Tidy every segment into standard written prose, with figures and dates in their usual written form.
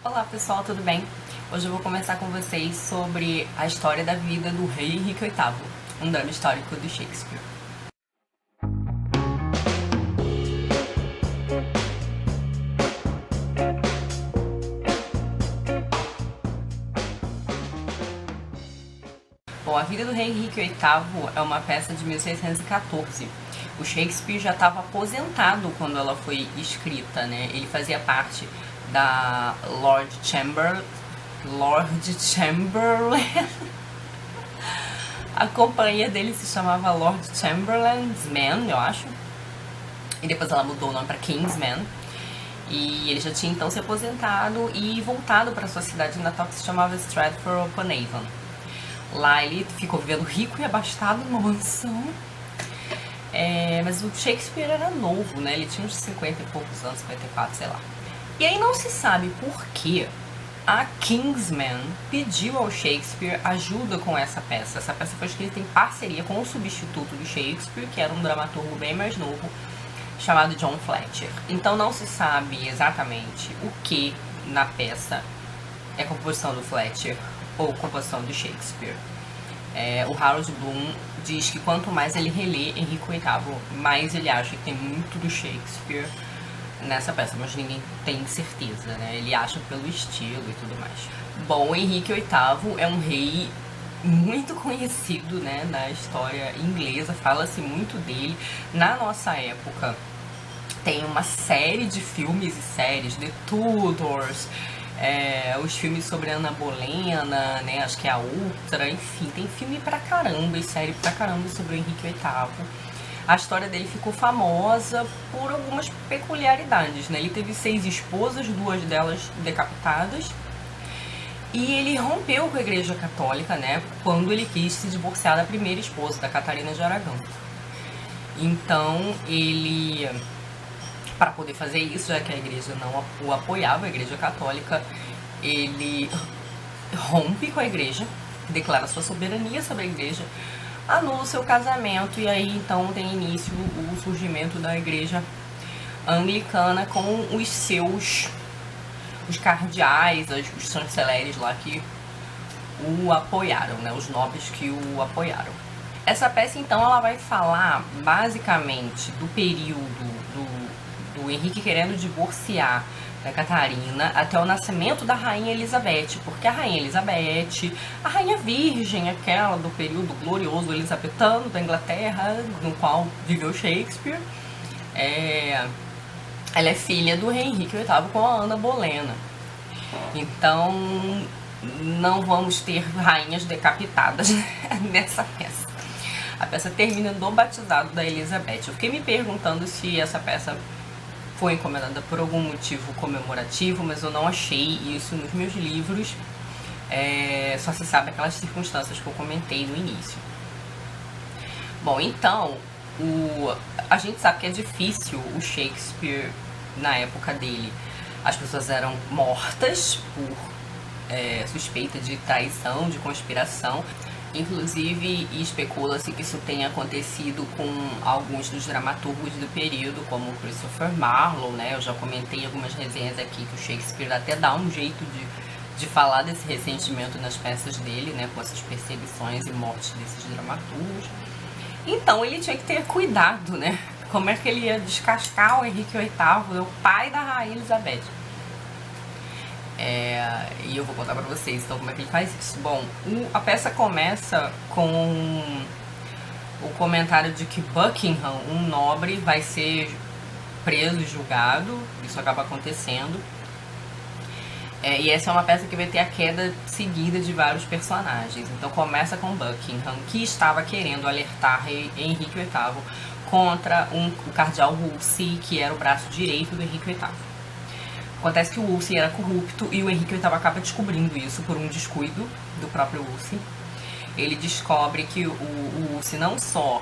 Olá pessoal, tudo bem? Hoje eu vou conversar com vocês sobre a história da vida do rei Henrique VIII, um drama histórico de Shakespeare. Bom, a vida do rei Henrique VIII é uma peça de 1614. O Shakespeare já estava aposentado quando ela foi escrita, né? Ele fazia parte da Lord Chamberlain. A companhia dele se chamava Lord Chamberlain's Men, eu acho. E depois ela mudou o nome para King's Men. E ele já tinha então se aposentado e voltado para sua cidade natal, que se chamava Stratford-upon-Avon. Lá ele ficou vivendo rico e abastado numa mansão. Mas o Shakespeare era novo, né? Ele tinha uns 50 e poucos anos, 54, sei lá. E aí não se sabe por que a Kingsman pediu ao Shakespeare ajuda com essa peça. Essa peça foi escrita em parceria com o substituto do Shakespeare, que era um dramaturgo bem mais novo, chamado John Fletcher. Então não se sabe exatamente o que na peça é composição do Fletcher ou composição do Shakespeare. O Harold Bloom diz que quanto mais ele relê Henrique VIII, mais ele acha que tem muito do Shakespeare nessa peça, mas ninguém tem certeza, né? Ele acha pelo estilo e tudo mais. Bom, o Henrique VIII é um rei muito conhecido, né, na história inglesa, fala-se muito dele. Na nossa época, tem uma série de filmes e séries, The Tudors, os filmes sobre Ana Bolena, né, acho que é a outra, enfim, tem filme pra caramba e série pra caramba sobre o Henrique VIII. A história dele ficou famosa por algumas peculiaridades, né? Ele teve 6 esposas, 2 delas decapitadas. E ele rompeu com a Igreja Católica, né? Quando ele quis se divorciar da primeira esposa, da Catarina de Aragão. Então, ele, para poder fazer isso, já que a Igreja não o apoiava, a Igreja Católica, ele rompe com a Igreja, declara sua soberania sobre a Igreja, anula o seu casamento e aí então tem início o surgimento da igreja anglicana com os cardeais, os chanceleres lá que o apoiaram, né, os nobres que o apoiaram. Essa peça então ela vai falar basicamente do período do Henrique querendo divorciar da Catarina até o nascimento da Rainha Elizabeth, porque a Rainha Elizabeth, a Rainha Virgem, aquela do período glorioso elisabetano da Inglaterra, no qual viveu Shakespeare, ela é filha do rei Henrique VIII com a Ana Bolena. Então, não vamos ter rainhas decapitadas nessa peça. A peça termina no batizado da Elizabeth. Eu fiquei me perguntando se essa peça foi encomendada por algum motivo comemorativo, mas eu não achei isso nos meus livros. Só se sabe aquelas circunstâncias que eu comentei no início. Bom, então, a gente sabe que é difícil o Shakespeare, na época dele, as pessoas eram mortas por suspeita de traição, de conspiração. Inclusive, especula-se que isso tenha acontecido com alguns dos dramaturgos do período, como Christopher Marlowe, né? Eu já comentei algumas resenhas aqui que o Shakespeare até dá um jeito de falar desse ressentimento nas peças dele, né? Com essas perseguições e mortes desses dramaturgos. Então, ele tinha que ter cuidado, né? Como é que ele ia descascar o Henrique VIII, o pai da Rainha Elizabeth? E eu vou contar pra vocês então como é que ele faz isso. Bom, a peça começa com o comentário de que Buckingham, um nobre, vai ser preso e julgado. Isso acaba acontecendo. E essa é uma peça que vai ter a queda seguida de vários personagens. Então começa com Buckingham, que estava querendo alertar Henrique VIII contra o cardeal Wolsey, que era o braço direito do Henrique VIII. Acontece que o Wolsey era corrupto e o Henrique VIII acaba descobrindo isso por um descuido do próprio Wolsey. Ele descobre que o Wolsey não só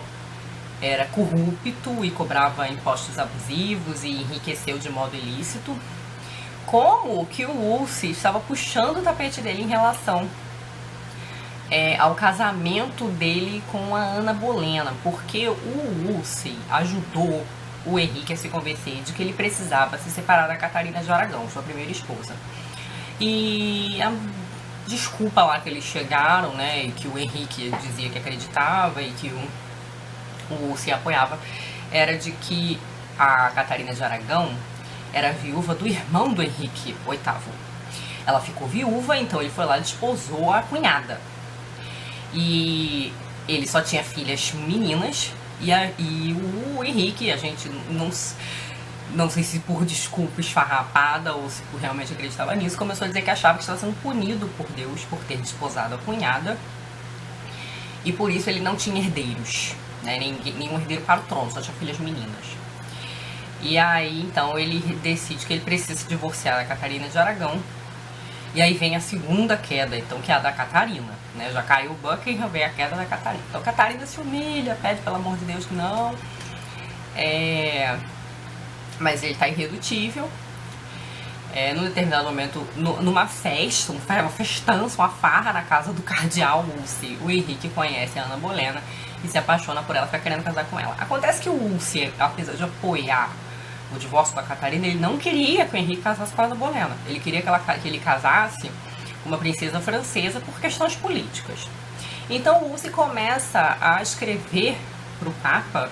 era corrupto e cobrava impostos abusivos e enriqueceu de modo ilícito, como que o Wolsey estava puxando o tapete dele em relação ao casamento dele com a Ana Bolena, porque o Wolsey ajudou o Henrique a se convencer de que ele precisava se separar da Catarina de Aragão, sua primeira esposa. E a desculpa lá que eles chegaram, né, e que o Henrique dizia que acreditava e que o se apoiava, era de que a Catarina de Aragão era viúva do irmão do Henrique VIII. Ela ficou viúva, então ele foi lá e desposou a cunhada. E ele só tinha filhas meninas, e o Henrique, a gente não sei se por desculpa esfarrapada ou se realmente acreditava nisso, começou a dizer que achava que estava sendo punido por Deus por ter desposado a cunhada, e por isso ele não tinha herdeiros, né? Nenhum herdeiro para o trono, só tinha filhas meninas. E aí, então, ele decide que ele precisa se divorciar da Catarina de Aragão. E aí vem a segunda queda, então, que é a da Catarina, né? Já caiu o Buckingham, vem a queda da Catarina. Então, Catarina se humilha, pede, pelo amor de Deus, que não. Mas ele tá irredutível. Num determinado momento, numa festa, uma festança, uma farra na casa do cardeal Wolsey, o Henrique conhece a Ana Bolena e se apaixona por ela, fica querendo casar com ela. Acontece que o Wolsey, apesar de apoiar o divórcio com a Catarina, ele não queria que o Henrique casasse com a Ana Bolena. Ele queria que ele casasse com uma princesa francesa por questões políticas. Então o Wolsey começa a escrever para o Papa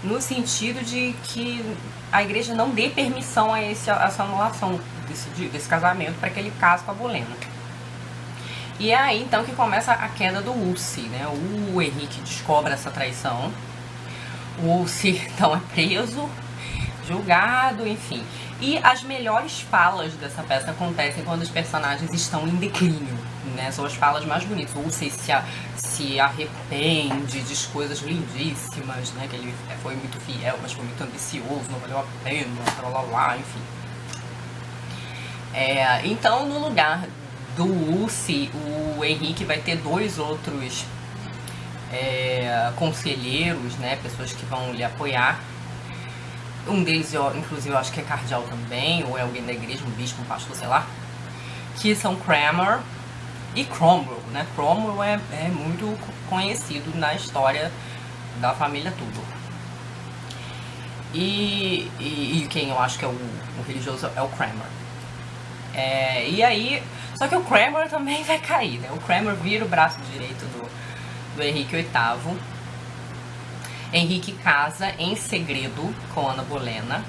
no sentido de que a igreja não dê permissão a essa anulação desse casamento para que ele case com a Bolena. E é aí então que começa a queda do Wolsey, né? O Henrique descobre essa traição, o Wolsey então é preso, julgado, enfim. E as melhores falas dessa peça acontecem quando os personagens estão em declínio, né? São as falas mais bonitas. O Wolsey se arrepende, diz coisas lindíssimas, né? Que ele foi muito fiel, mas foi muito ambicioso, não valeu a pena, lá, enfim. Então, no lugar do Wolsey, o Henrique vai ter dois outros conselheiros, né? Pessoas que vão lhe apoiar. Um deles, inclusive, eu acho que é cardeal também, ou é alguém da igreja, um bispo, um pastor, sei lá. Que são Cranmer e Cromwell, né? Cromwell é muito conhecido na história da família Tudor. E quem eu acho que é o religioso é o Cranmer. E aí, só que o Cranmer também vai cair, né? O Cranmer vira o braço direito do Henrique VIII. Henrique casa em segredo com Ana Bolena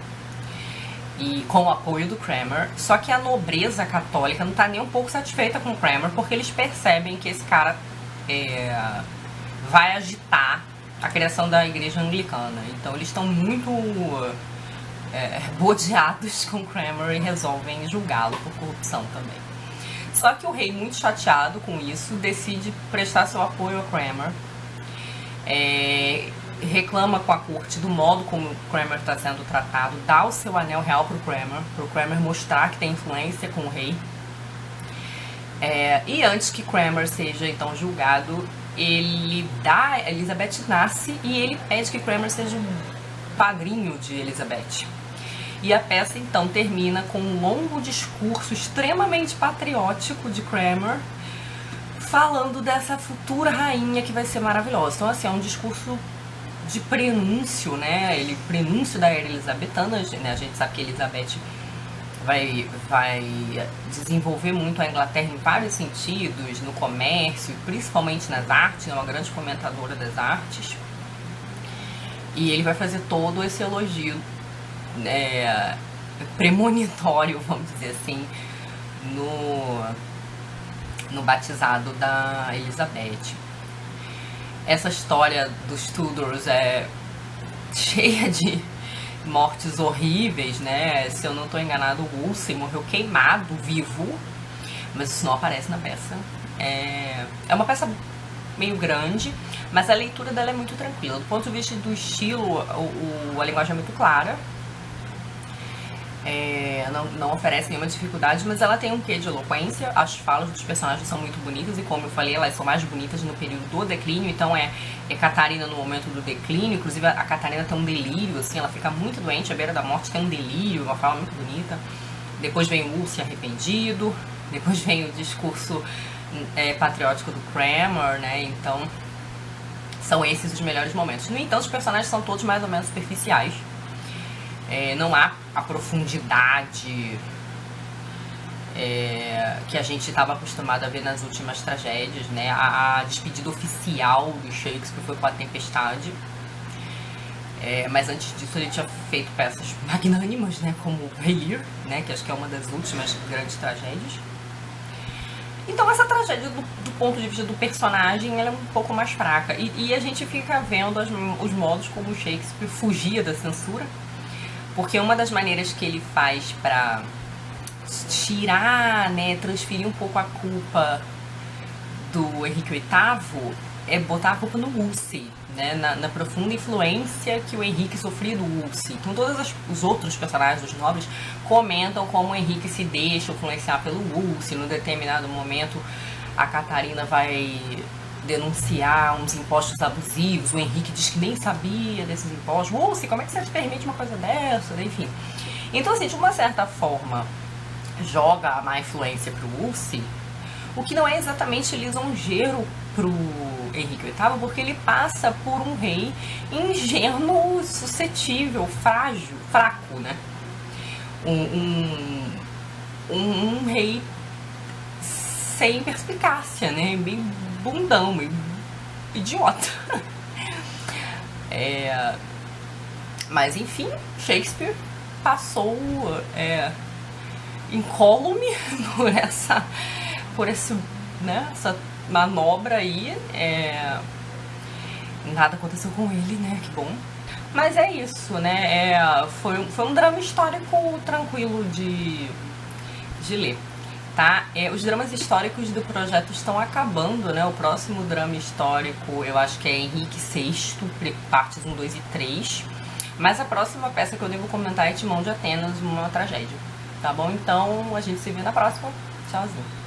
e com o apoio do Cranmer, só que a nobreza católica não está nem um pouco satisfeita com o Cranmer, porque eles percebem que esse cara vai agitar a criação da igreja anglicana. Então eles estão muito bodeados com o Cranmer e resolvem julgá-lo por corrupção também. Só que o rei, muito chateado com isso, decide prestar seu apoio ao Cranmer. Reclama com a corte do modo como o Cranmer está sendo tratado, dá o seu anel real para o Cranmer mostrar que tem influência com o rei. E antes que Cranmer seja então julgado, Elizabeth nasce e ele pede que Cranmer seja o padrinho de Elizabeth. E a peça então termina com um longo discurso extremamente patriótico de Cranmer, falando dessa futura rainha que vai ser maravilhosa. Então, assim, é um discurso de prenúncio, né? Prenúncio da era elizabetana, né? A gente sabe que Elizabeth vai desenvolver muito a Inglaterra em vários sentidos, no comércio, principalmente nas artes, é uma grande comentadora das artes. E ele vai fazer todo esse elogio premonitório, vamos dizer assim, no batizado da Elizabeth. Essa história dos Tudors é cheia de mortes horríveis, né? Se eu não estou enganado, o Wolsey morreu queimado, vivo, mas isso não aparece na peça. É uma peça meio grande, mas a leitura dela é muito tranquila. Do ponto de vista do estilo, a linguagem é muito clara. Não oferece nenhuma dificuldade, mas ela tem um quê de eloquência. As falas dos personagens são muito bonitas e, como eu falei, elas são mais bonitas no período do declínio. Então é Catarina no momento do declínio. Inclusive a Catarina tem um delírio, assim, ela fica muito doente, à beira da morte, tem um delírio, uma fala muito bonita. Depois vem o Wolsey arrependido, depois vem o discurso patriótico do Cranmer, né? Então são esses os melhores momentos. No entanto, os personagens são todos mais ou menos superficiais. Não há a profundidade que a gente estava acostumado a ver nas últimas tragédias, né? A despedida oficial do Shakespeare foi com a Tempestade. Mas antes disso ele tinha feito peças magnânimas, né? Como Rei Lear, né? Que acho que é uma das últimas grandes tragédias. Então essa tragédia, do ponto de vista do personagem, ela é um pouco mais fraca. E a gente fica vendo os modos como o Shakespeare fugia da censura. Porque uma das maneiras que ele faz pra tirar, né, transferir um pouco a culpa do Henrique VIII é botar a culpa no Wolsey, né, na profunda influência que o Henrique sofria do Wolsey. Então todos os outros personagens dos nobres comentam como o Henrique se deixa influenciar pelo Wolsey. Num determinado momento a Catarina vai denunciar uns impostos abusivos, o Henrique diz que nem sabia desses impostos. Wolsey, como é que você permite uma coisa dessa? Enfim. Então assim, de uma certa forma joga a má influência pro Wolsey, o que não é exatamente lisonjeiro pro Henrique VIII, porque ele passa por um rei ingênuo, suscetível, frágil, fraco, né? Um rei sem perspicácia, né? Meio bundão, meio idiota. Mas enfim, Shakespeare passou incólume por essa manobra aí. Nada aconteceu com ele, né? Que bom. Mas é isso, né? Foi um drama histórico tranquilo de ler, tá? Os dramas históricos do projeto estão acabando, né? O próximo drama histórico eu acho que é Henrique VI, partes 1, 2 e 3. Mas a próxima peça que eu devo comentar é Timão de Atenas, uma tragédia. Tá bom? Então a gente se vê na próxima. Tchauzinho.